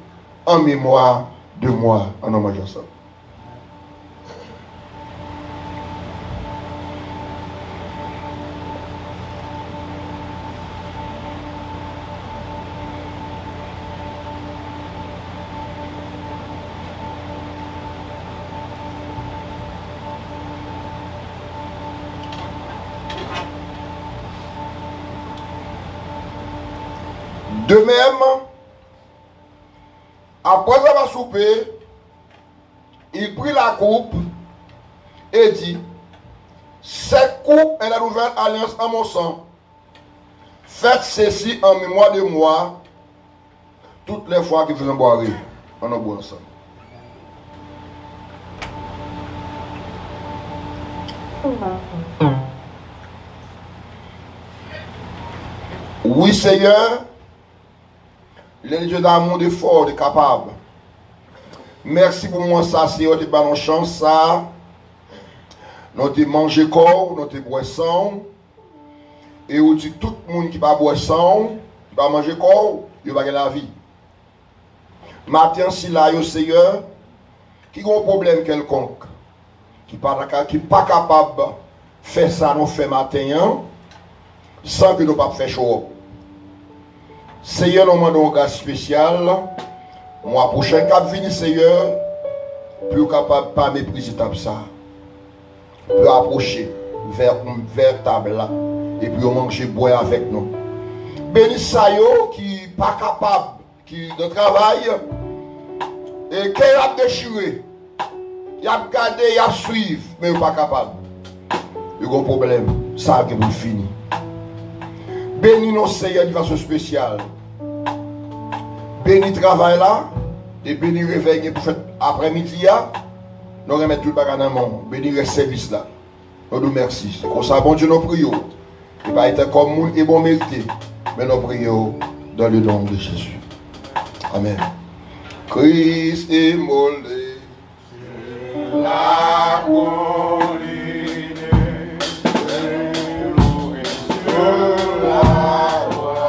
en mémoire de moi. En hommage à ça. De même, après avoir soupé, il prit la coupe et dit, cette coupe est la nouvelle alliance en mon sang. Faites ceci en mémoire de moi toutes les fois que vous en boirez. On en boit ensemble. Oui, Seigneur. Les dieux d'amour, de fort, de capable. Merci pour moi, ça, c'est notre ballon chance, ça. Notre manger corps, notre boisson. Et on dit tout le monde qui va boisson, qui va manger corps, il va gagner la vie. Matin, si là, au Seigneur, qui a un problème quelconque, qui n'est pas capable de faire ça, nous fait matin, sans que nous ne pas faire chaud. Seigneur, nous demandons un gars spécial. Moi, prochain cap vini, Seigneur, plus capable de pas mépriser ça. Plus approcher vers table là. Et puis on manger, boire avec nous. Béni Sayo qui n'est pas capable, qui de travail, et qui a déchiré. Il a gardé, il a suivi, mais il n'est pas capable. Il y a un problème. Ça qui est fini. Béni nos Seigneur de façon spéciale. Béni travail là, et béni réveil pour faire après-midi, nous remettons tout le bagage dans le monde. Béni le service là. Nous nous merci. Comme ça, bon Dieu, nous prions. Il va être comme nous et bon mérité. Mais nous prions dans le nom de Jésus. Amen. Christ est mollé sur la colline, loué sur la voie.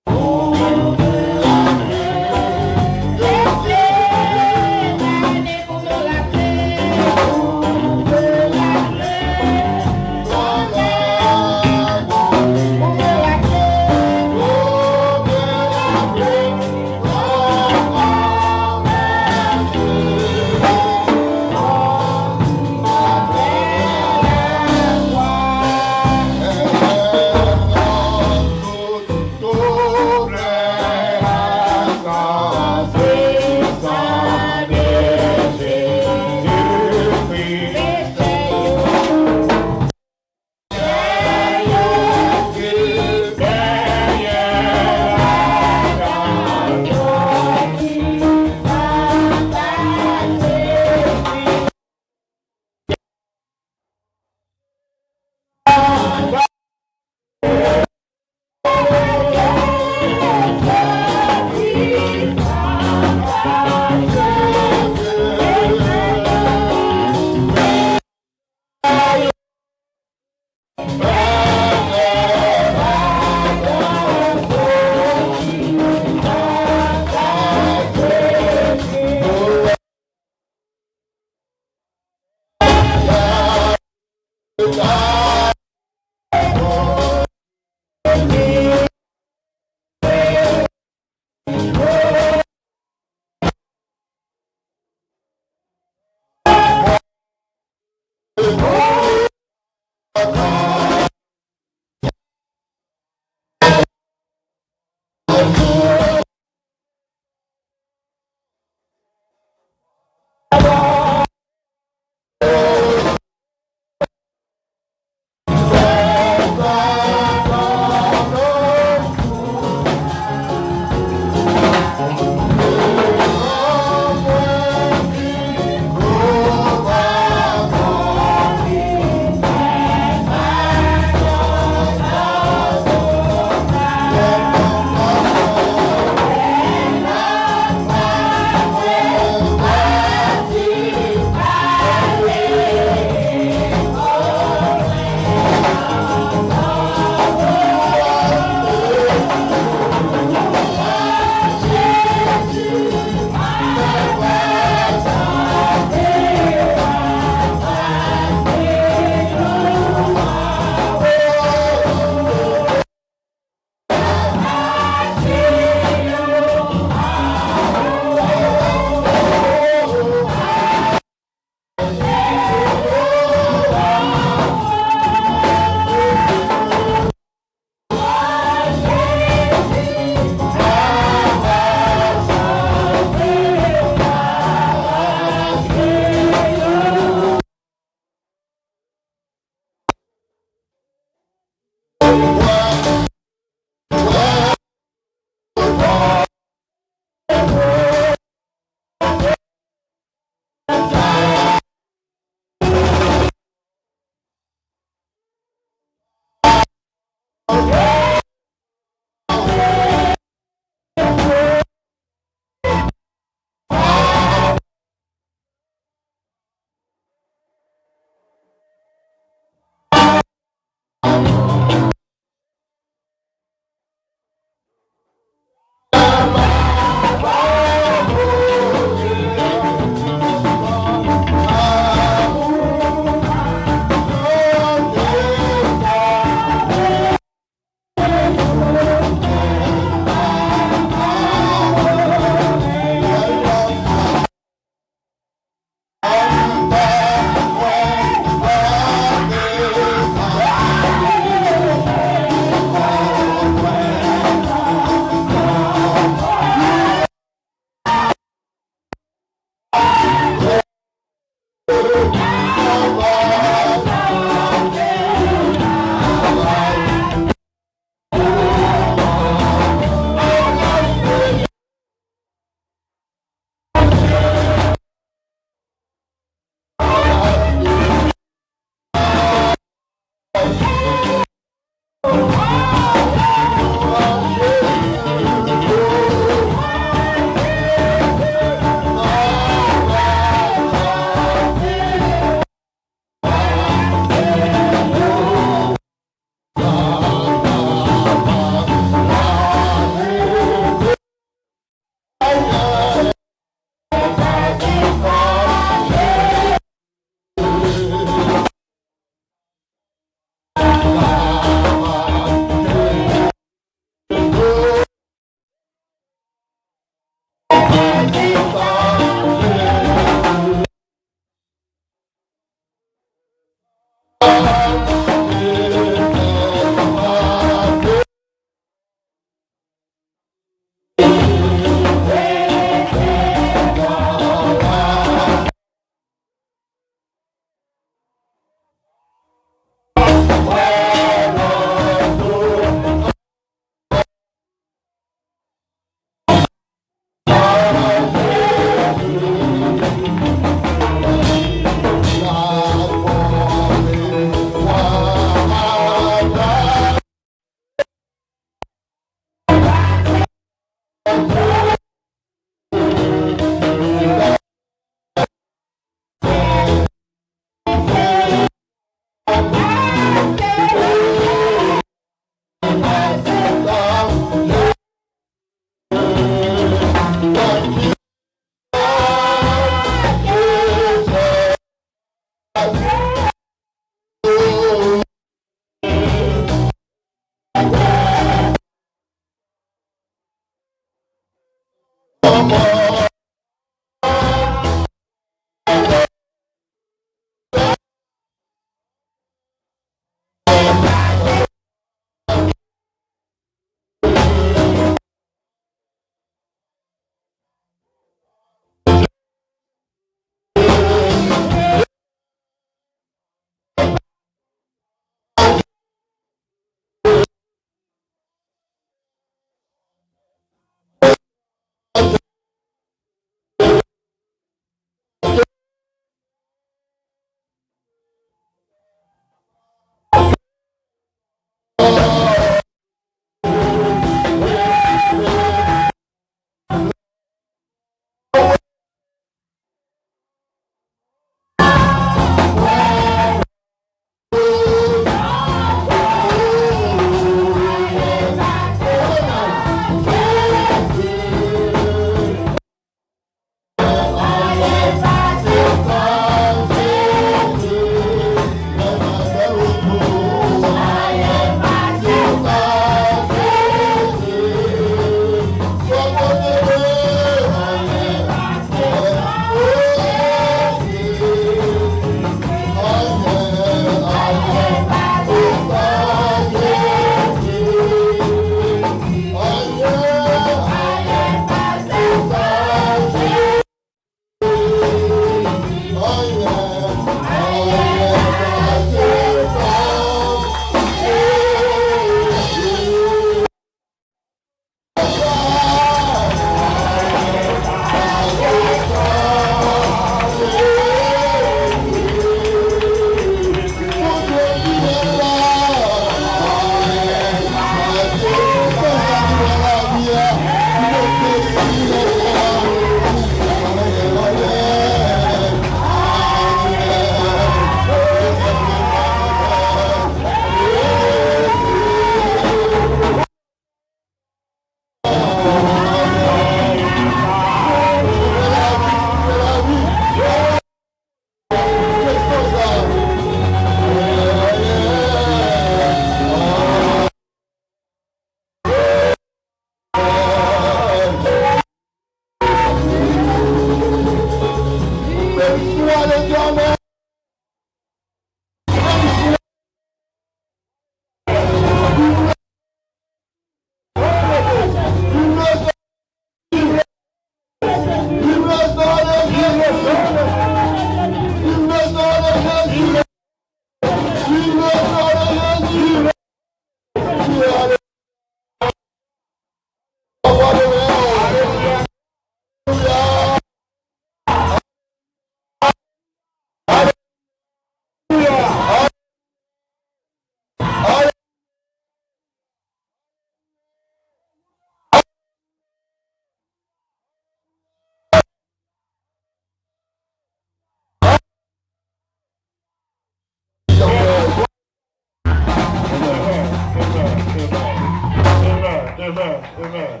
amen, amen.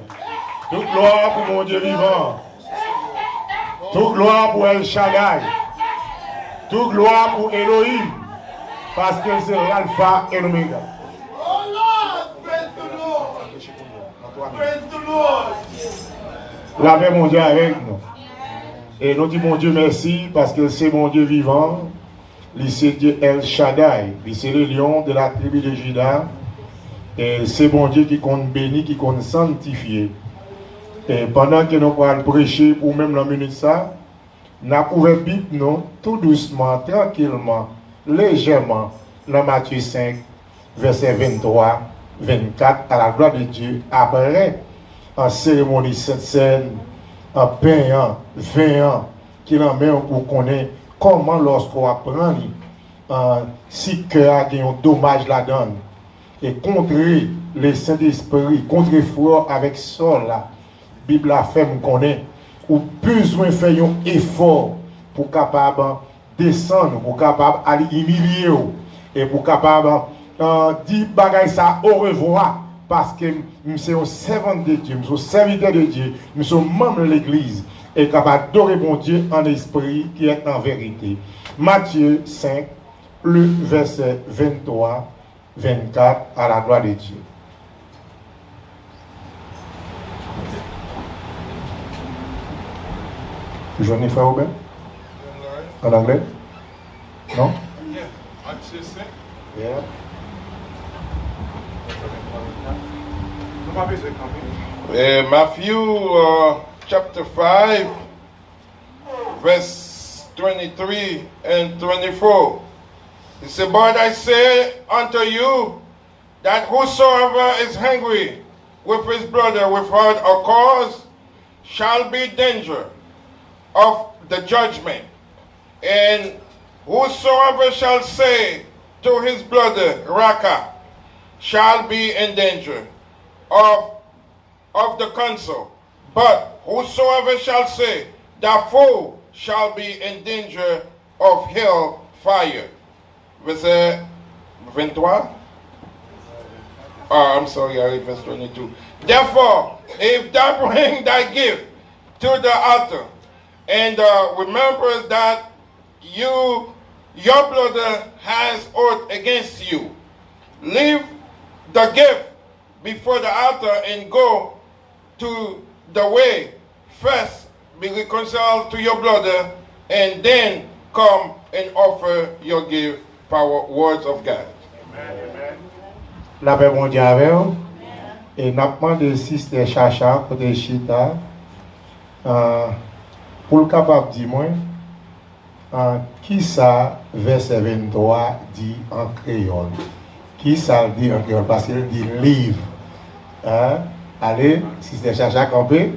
Toute gloire pour mon Dieu vivant. Toute gloire pour El Shaddai. Toute gloire pour Elohim. Parce que c'est l'alpha et l'oméga. Oh Lord, praise the Lord. Praise the Lord. La paix, mon Dieu, avec nous. Et nous disons, mon Dieu, merci, parce que c'est mon Dieu vivant. C'est Dieu El Shaddai. C'est le lion de la tribu de Juda. Et c'est mon Dieu qui compte béni, qui compte sanctifié. Et pendant que nous allons prêcher, pour même la minute ça, nous avons ouvert Bible, nous, tout doucement, tranquillement, légèrement, dans Matthieu 5, verset 23, 24, à la gloire de Dieu, après, en cérémonie cette scène, en payant, veillant, qu'il en met pour connaître comment lorsqu'on apprend, si cœur a un dommage là-dedans, et contrer le Saint-Esprit, contrer foi avec ça là, Bible a fait me connaître, ou besoin de faire un effort pour capable descendre, pour capable aller humilier, et pour capable dire bagaille ça au revoir, parce que je suis un servant de Dieu, je suis un serviteur de Dieu, je suis un membre de l'Église, et capable d'adorer mon Dieu en esprit qui est en vérité. Matthieu 5, le verset 23, 24, à la gloire de Dieu. Johnny frère Robert? En anglais? Non? Yeah. Matthew chapter 5, verse 23 and 24. He said, "But I say unto you, that whosoever is hungry with his brother without a cause shall be in danger of the judgment. And whosoever shall say to his brother, Raka, shall be in danger of the council. But whosoever shall say, that fool shall be in danger of hell fire." Verset 23. I'm sorry, I read verse 22. "Therefore, if thou bring thy gift to the altar, and remember that your brother has ought against you, leave the gift before the altar and go to the way. First be reconciled to your brother, and then come and offer your gift." Power words of God. Amen. La paix mon Dieu avec vous. Et nous avons demandé Sister Chacha, côté Chita, pour le capable de dire moi, qui ça, verset 23, dit en créole. Qui ça dit en créole? Parce qu'il dit livre. Allez, Sister Chacha, campé.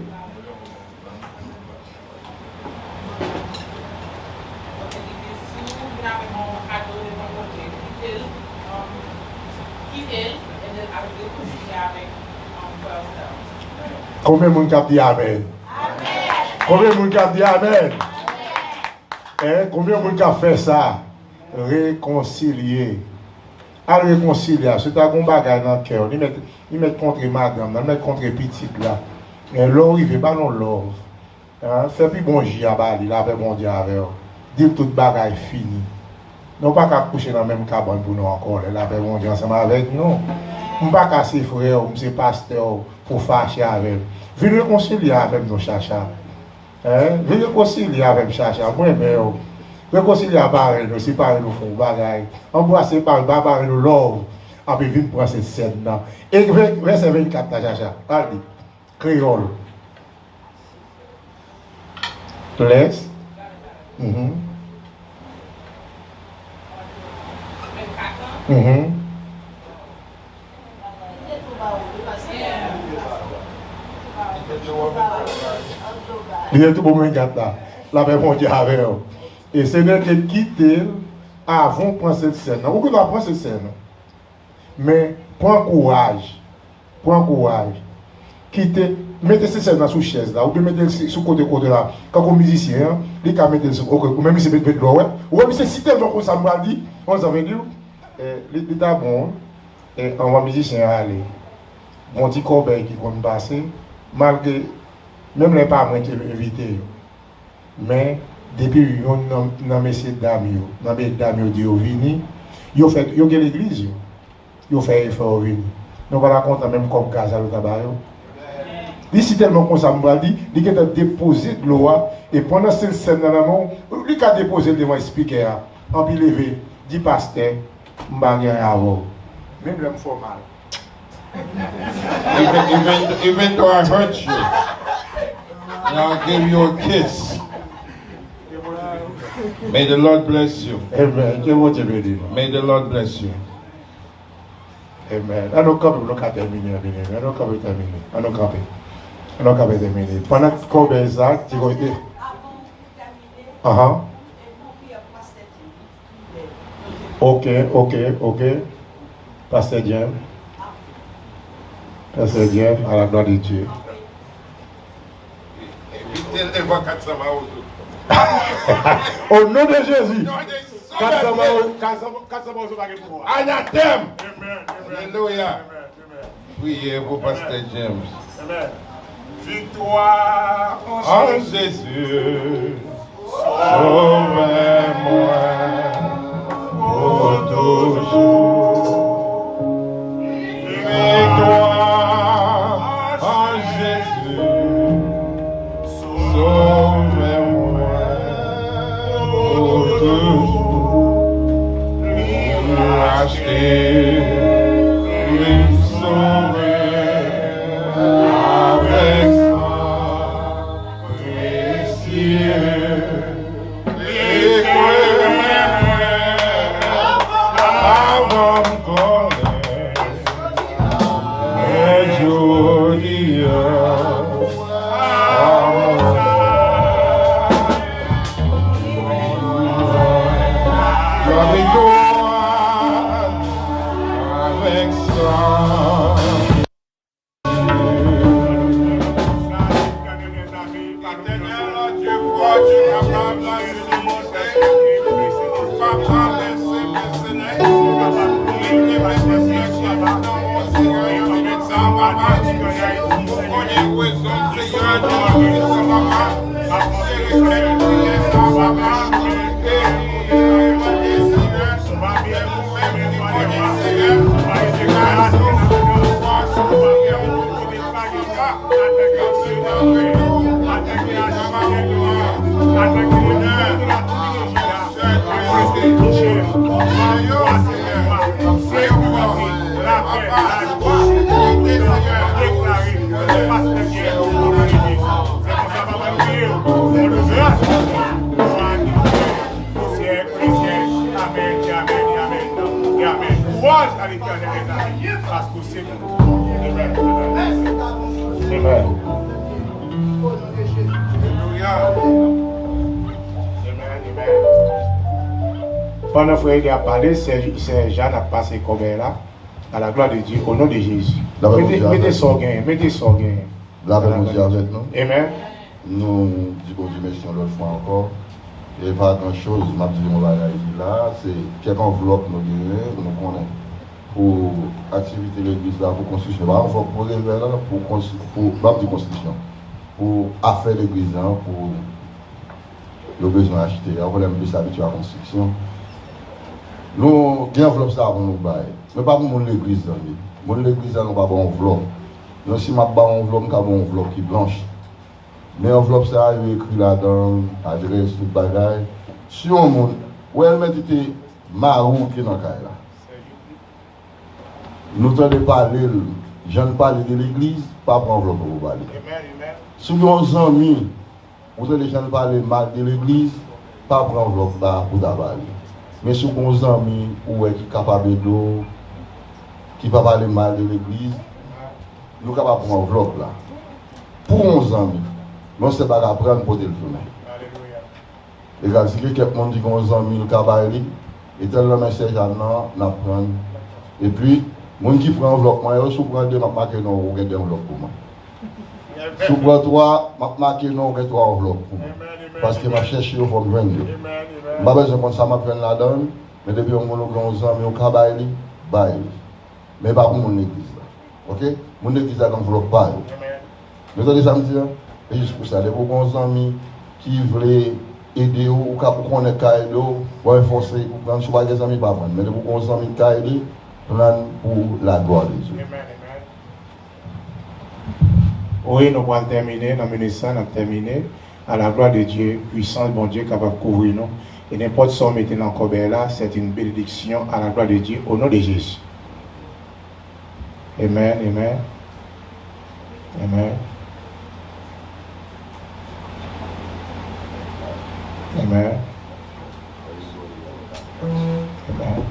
Combien de monde dit Amen? Combien de monde dit Amen? Combien de monde fait ça? Réconcilier. À réconcilier, c'est un combat dans le cœur. Ils mettent contre madame, ils mettent contre petite là. Mais l'or, il ne fait pas non l'or. Fait plus bon J à Bali, là, avec mon Dieu avec eux. Dire toute bagaille fini. Non pas qu'à coucher dans la même cabane pour nous encore, là, avec mon Dieu ensemble avec nous. Je ne suis pas cassé frère, je suis pasteur pour fâcher avec eux. Venez réconcilier avec nos chacha. Venez réconcilier avec chacha. Moi, mais réconcilier avec nous, c'est pas nous font bagaille. Embrasser par le nous love. Après, venez prendre cette scène-là. Et verset 24, la chacha. Allez, créole. Bless. Il est tout bon, la paix mon Dieu avec eux. Et c'est n'est que quitter avant de prendre cette scène. Beaucoup va prendre cette scène. Mais prends courage. Prends courage. Quittez, mettez cette scène sous chaise là, ou bien mettez sous côté là. Quand on musicien, il peut mettre sous ou même si c'est mettre l'eau, ouais. Ou même si c'est tellement comme ça m'a dit, on s'en veut dire, l'état bon, et on va musicien aller. mon petit corbeil qui compte passer, malgré, même les parents qui l'ont invité, mais depuis on dans messieurs dames, dans les dames qui ont venu, ils ont fait l'église, ils ont fait effort venir. Nous voilà content même comme Gaza le tabac. Ici tellement comme ça me dit, il a déposé de l'eau et pendant cette scène dans la main, il a déposé devant le speaker, en puis levé, dit pasteur, m'bagay avant. Même le formal. Even though I hurt you, and I'll give you a kiss. May the Lord bless you. Amen. May the Lord bless you. Amen. On a terminé. Pendant que Kobe Isaac, tu vas dire. Ok. Pasteur James, à la gloire de Dieu. Au nom de Jésus. Anathème. Alléluia. Priez pour Pasteur James. Amen. Victoire en Jésus. Sauvez-moi pour toujours. Victoire en Jésus. Sauvez-moi pour toujours. Racheter, sauver avec sang précieux. Avant de connaître les jours d'hier. La victoire avec sang. Pendant que frère a parlé, c'est Jean a passé comme là, à la gloire de Dieu, au nom de Jésus. Mettez ça gain. La paix avec nous. Amen. Nous disons Dieu merci l'autre fois encore. Il n'y a pas grand chose, je m'ai dit là, c'est quelques enveloppes nous connaissons pour activité de l'église là, pour construction. Il faut poser vers là pour construction. Pour affaire de l'église là, pour le besoin d'acheter. On va plus s'habituer à la construction. Nous, bien enveloppe ça pour nous bailler. Mais pas pour l'église là. Pour l'église là, nous pas bon enveloppe. Nous si ma pas enveloppe, nous avons une enveloppe qui blanche. Mais enveloppe ça, il est écrit là-dedans, adresse, tout bagaille. Si on monte, où elle met été marou qui est dans le cas là. Nous t'entendons parler, je ne parle de l'église, pas pour enveloppe pour parler. Si vous avez un ami, vous allez gens parler mal de l'église, pas pour enveloppe pour parler. Mais si vous avez un ami qui est capable d'eau, qui ne peut pas parler mal de l'église, nous sommes capables de prendre enveloppe là. Pour 11 amis, non c'est pas apprendre pour le chemin. Et quand si quelqu'un dit qu'on a 11 amis, le cabaret, et tel le message à nous, apprendre. Et puis, les gens qui prennent enveloppe, moi, si vous prenez deux, je vais marquer non, vous avez des enveloppes pour moi. Si vous prenez trois, je vais marquer non, vous avez trois enveloppes pour moi. Parce que je cherche au fond de 22. Je n'ai pas besoin de ça, je prends la donne, mais depuis qu'on a 11 amis, au cabaret, mais pas pour mon église. Ok? Mon église a enveloppe pas. Vous entendez ça me dire? Et juste pour ça, les bons amis qui veulent aider ou pour qu'on ait qu'à aider ou renforcer, ou quand je vois des amis pas prendre, mais les bons amis qui aider pour la gloire de Dieu. Oui, nous allons terminer, nous allons ça, nous terminer. À la gloire de Dieu, puissance, bon Dieu, capable de couvrir nous. Et n'importe ce qu'on met dans le corps là, c'est une bénédiction à la gloire de Dieu, au nom de Jésus. Amen, amen. Amen. Amen. Amen.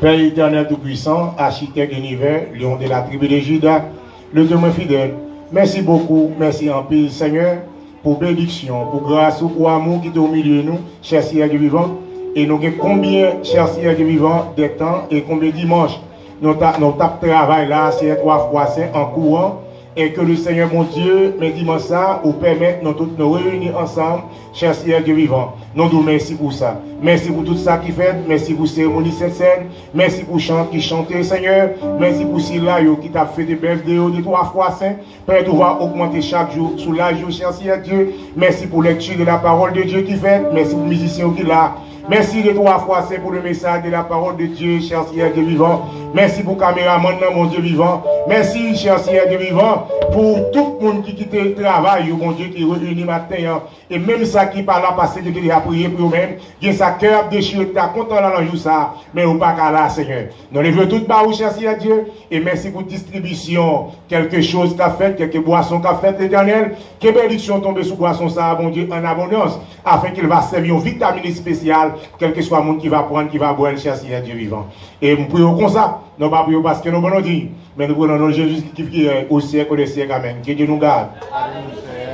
Père éternel tout-puissant, architecte de l'univers, lion de la tribu de Juda, le Dieu fidèle, merci beaucoup, merci en pile, Seigneur, pour bénédiction, pour grâce, pour amour qui est au milieu de nous, chers Seigneur du vivant. Et nous avons combien, chers Seigneur du vivant, des temps et combien de dimanches, nous travail là, c'est 3 fois 5 en courant. Et que le Seigneur, mon Dieu, mes dimanches ça, nous permette nous tous nous réunir ensemble, chers Seigneur Dieu vivant. Nous nous merci pour ça. Merci pour tout ça qui fait. Merci pour cérémonie cette scène. Merci pour chant qui chantait, Seigneur. Merci pour Silla qui t'a fait des belles vidéos de 3 fois 5. Père, tu vas augmenter chaque jour sous l'âge, cher Seigneur Dieu. Merci pour lecture de la parole de Dieu qui fait. Merci pour les musiciens qui là. Merci de 3 fois 5 pour le message de la parole de Dieu, cher Seigneur Dieu vivant. Merci pour caméraman, mon Dieu vivant. Merci, cher Seigneur Dieu vivant, pour tout le monde qui quitte le travail, mon Dieu, qui réunit matin. Et même ça qui parle là, parce que tu as prié pour eux-mêmes, qui sa cœur déchiré, tu as content là dans le jour ça, mais ou pas qu'à là, Seigneur. Nous les voulons tout par où, cher Seigneur Dieu. Et merci pour distribution, quelque chose qu'a fait, quelques boissons qu'a fait l'Éternel, que bénédiction tombe sous boisson ça, mon Dieu, en abondance, afin qu'il va servir une vitamine spéciale, quel que soit le monde qui va prendre, qui va boire, cher Seigneur Dieu vivant. Et nous prions comme ça, nous pas prions parce que nous voulons dire, mais nous prenons notre Jésus qui est au siècle des siècles, amen. Que Dieu nous garde,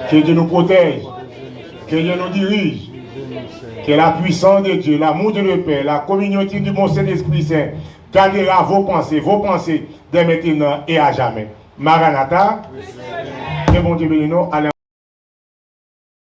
que Dieu nous protège, que Dieu nous dirige, que la puissance de Dieu, l'amour de le Père, la communauté du bon Saint-Esprit Saint, gardera vos pensées dès maintenant et à jamais. Maranatha, que bon Dieu bénisse nous.